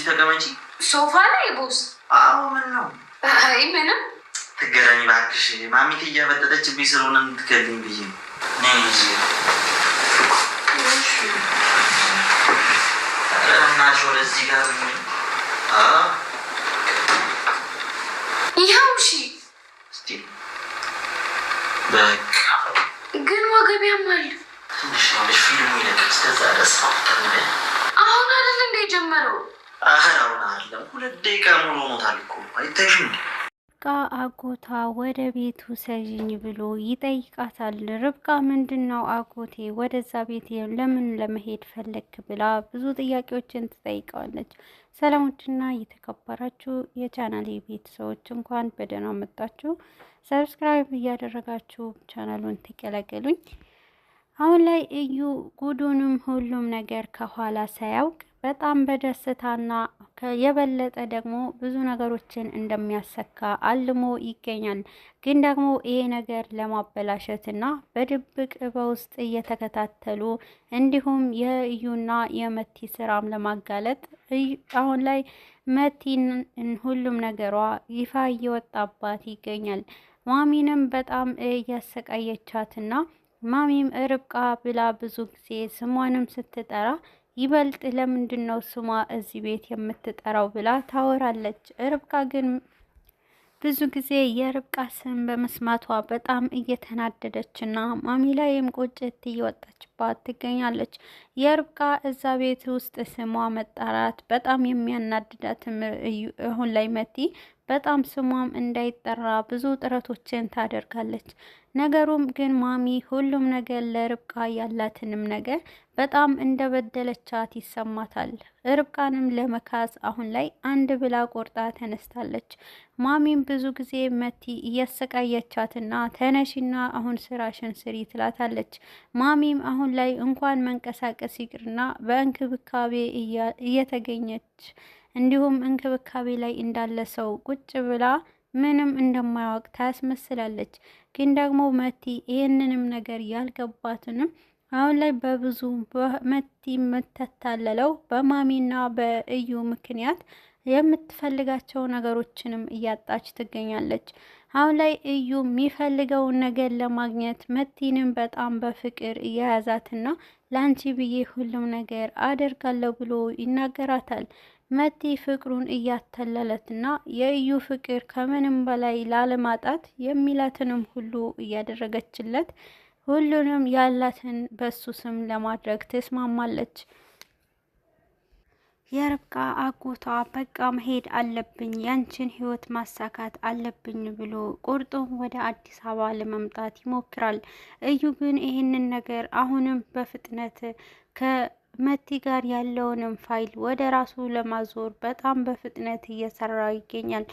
እዚህ ተቀመጪ። ሶፋ ላይ ቦስ? አዎ። ምን ነው? አይ ምንም። ትገረሚ እባክሽ። ማሚት እያበጠጠችብኝ ስለሆነ እንድትገልኝ ብዬ ነው። እናሽ ወደዚህ ጋር ይኸው። እሺ እስቲ በቃ ግን ወገብ ያማል። ትንሽ ነሽ። ፊልሙ ይለቅ እስከዛ ደስ አሁን አይደል እንደ ጀመረው? አሁን አይደለም፣ 2 ደቂቃ ሙሉ ሆኖታል እኮ አይታይሽም? ርብቃ አጎቷ ወደ ቤቱ ሰዥኝ ብሎ ይጠይቃታል። ርብቃ ምንድነው አጎቴ ወደዛ ቤት ለምን ለመሄድ ፈለክ ብላ ብዙ ጥያቄዎችን ትጠይቀዋለች። ሰላሞችና የተከበራችሁ የቻናሌ ቤተሰቦች እንኳን በደህና መጣችሁ። ሰብስክራይብ እያደረጋችሁ ቻናሉን ተቀላቀሉኝ። አሁን ላይ እዩ ጉዱንም ሁሉም ነገር ከኋላ ሳያውቅ በጣም በደስታና የበለጠ ደግሞ ብዙ ነገሮችን እንደሚያሰካ አልሞ ይገኛል። ግን ደግሞ ይሄ ነገር ለማበላሸትና በድብቅ በውስጥ እየተከታተሉ እንዲሁም የእዩና የመቲ ስራም ለማጋለጥ አሁን ላይ መቲን ሁሉም ነገሯ ይፋ እየወጣባት ይገኛል። ማሚንም በጣም እያሰቃየቻትና ማሚም ርብቃ ብላ ብዙ ጊዜ ስሟንም ስትጠራ ይበልጥ ለምንድን ነው ስሟ እዚህ ቤት የምትጠራው ብላ ታወራለች። ርብቃ ግን ብዙ ጊዜ የርብቃ ስም በመስማቷ በጣም እየተናደደችና ማሚ ላይም ቁጭት እየወጣችባት ትገኛለች። የርብቃ እዛ ቤት ውስጥ ስሟ መጣራት በጣም የሚያናድዳትም አሁን ላይ መቲ በጣም ስሟም እንዳይጠራ ብዙ ጥረቶችን ታደርጋለች። ነገሩም ግን ማሚ ሁሉም ነገር ለርብቃ ያላትንም ነገር በጣም እንደበደለቻት ይሰማታል። ርብቃንም ለመካስ አሁን ላይ አንድ ብላ ቆርጣ ተነስታለች። ማሚም ብዙ ጊዜ መቲ እያሰቃየቻትና ተነሽና አሁን ስራሽን ስሪ ትላታለች። ማሚም አሁን ላይ እንኳን መንቀሳቀስ ይቅርና በእንክብካቤ እየተገኘች እንዲሁም እንክብካቤ ላይ እንዳለ ሰው ቁጭ ብላ ምንም እንደማያውቅ ታስመስላለች። ግን ደግሞ መቲ ይህንንም ነገር ያልገባትንም አሁን ላይ በብዙ መቲ የምትታለለው በማሚና በእዩ ምክንያት የምትፈልጋቸው ነገሮችንም እያጣች ትገኛለች። አሁን ላይ እዩ የሚፈልገውን ነገር ለማግኘት መቲንም በጣም በፍቅር እየያዛትና ላንቺ ብዬ ሁሉም ነገር አደርጋለሁ ብሎ ይናገራታል። መቲ ፍቅሩን እያተለለትና የእዩ ፍቅር ከምንም በላይ ላለማጣት የሚላትንም ሁሉ እያደረገችለት ሁሉንም ያላትን በሱ ስም ለማድረግ ትስማማለች። የርብቃ አጎቷ በቃ መሄድ አለብኝ ያንቺን ህይወት ማሳካት አለብኝ ብሎ ቁርጡም ወደ አዲስ አበባ ለመምጣት ይሞክራል። እዩ ግን ይህንን ነገር አሁንም በፍጥነት ከመቲ ጋር ያለውንም ፋይል ወደ ራሱ ለማዞር በጣም በፍጥነት እየሰራ ይገኛል።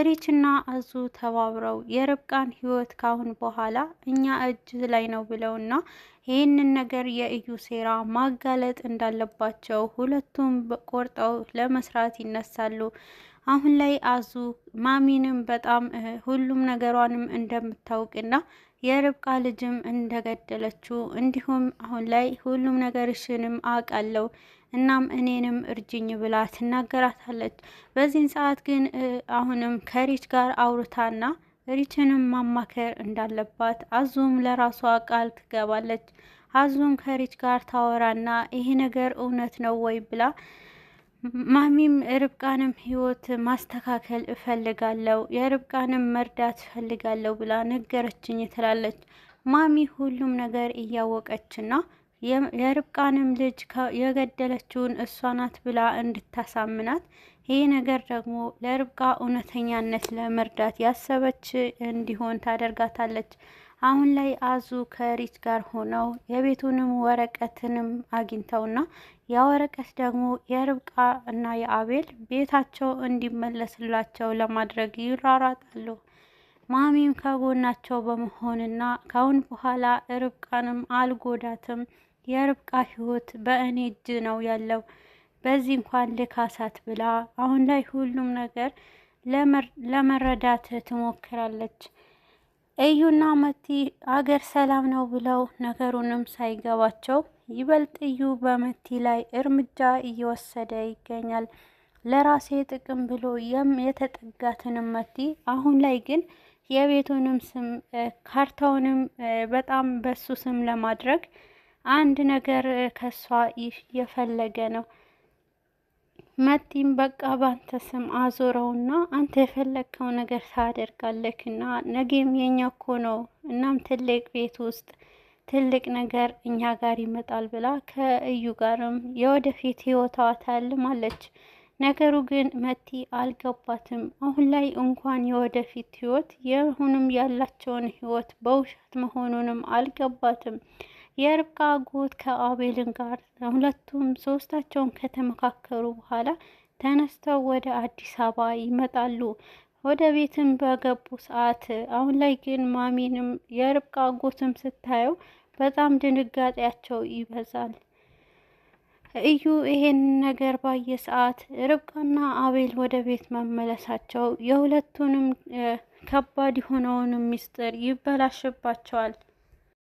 ሪችና አዙ ተባብረው የርብቃን ህይወት ካሁን በኋላ እኛ እጅ ላይ ነው ብለውና ይህንን ነገር የእዩ ሴራ ማጋለጥ እንዳለባቸው ሁለቱም ቆርጠው ለመስራት ይነሳሉ። አሁን ላይ አዙ ማሚንም በጣም ሁሉም ነገሯንም እንደምታውቅና የርብቃ ልጅም እንደገደለችው እንዲሁም አሁን ላይ ሁሉም ነገርሽንም አውቃለሁ እናም እኔንም እርጅኝ ብላ ትናገራታለች። በዚህን ሰዓት ግን አሁንም ከሪች ጋር አውርታና ሪችንም ማማከር እንዳለባት አዙም ለራሷ ቃል ትገባለች። አዙም ከሪች ጋር ታወራና ይሄ ነገር እውነት ነው ወይ ብላ ማሚም ርብቃንም ህይወት ማስተካከል እፈልጋለሁ የርብቃንም መርዳት እፈልጋለሁ ብላ ነገረችኝ ትላለች። ማሚ ሁሉም ነገር እያወቀችና የርብቃንም ልጅ የገደለችውን እሷ ናት ብላ እንድታሳምናት ይህ ነገር ደግሞ ለርብቃ እውነተኛነት ለመርዳት ያሰበች እንዲሆን ታደርጋታለች። አሁን ላይ አዙ ከሪች ጋር ሆነው የቤቱንም ወረቀትንም አግኝተውና ያ ወረቀት ደግሞ የርብቃ እና የአቤል ቤታቸው እንዲመለስላቸው ለማድረግ ይራራጣሉ። ማሚም ከጎናቸው በመሆንና ካሁን በኋላ ርብቃንም አልጎዳትም የርብቃ ህይወት በእኔ እጅ ነው ያለው በዚህ እንኳን ልካሳት ብላ አሁን ላይ ሁሉም ነገር ለመረዳት ትሞክራለች። እዩና መቲ አገር ሰላም ነው ብለው ነገሩንም ሳይገባቸው ይበልጥ እዩ በመቲ ላይ እርምጃ እየወሰደ ይገኛል። ለራሴ ጥቅም ብሎ የተጠጋትንም መቲ አሁን ላይ ግን የቤቱንም ስም ካርታውንም በጣም በሱ ስም ለማድረግ አንድ ነገር ከሷ የፈለገ ነው። መቲም በቃ ባንተ ስም አዞረውና አንተ የፈለግከው ነገር ታደርጋለክና ነገም የኛ እኮ ነው፣ እናም ትልቅ ቤት ውስጥ ትልቅ ነገር እኛ ጋር ይመጣል ብላ ከእዩ ጋርም የወደፊት ህይወቷ ታልማለች። ነገሩ ግን መቲ አልገባትም። አሁን ላይ እንኳን የወደፊት ህይወት የአሁንም ያላቸውን ህይወት በውሸት መሆኑንም አልገባትም። የርብቃ አጎት ከአቤልን ጋር ሁለቱም ሶስታቸውን ከተመካከሩ በኋላ ተነስተው ወደ አዲስ አበባ ይመጣሉ። ወደ ቤትም በገቡ ሰዓት አሁን ላይ ግን ማሚንም የርብቃ አጎትም ስታየው በጣም ድንጋጤያቸው ይበዛል። እዩ ይሄን ነገር ባየ ሰዓት ርብቃና አቤል ወደ ቤት መመለሳቸው የሁለቱንም ከባድ የሆነውን ሚስጥር ይበላሽባቸዋል።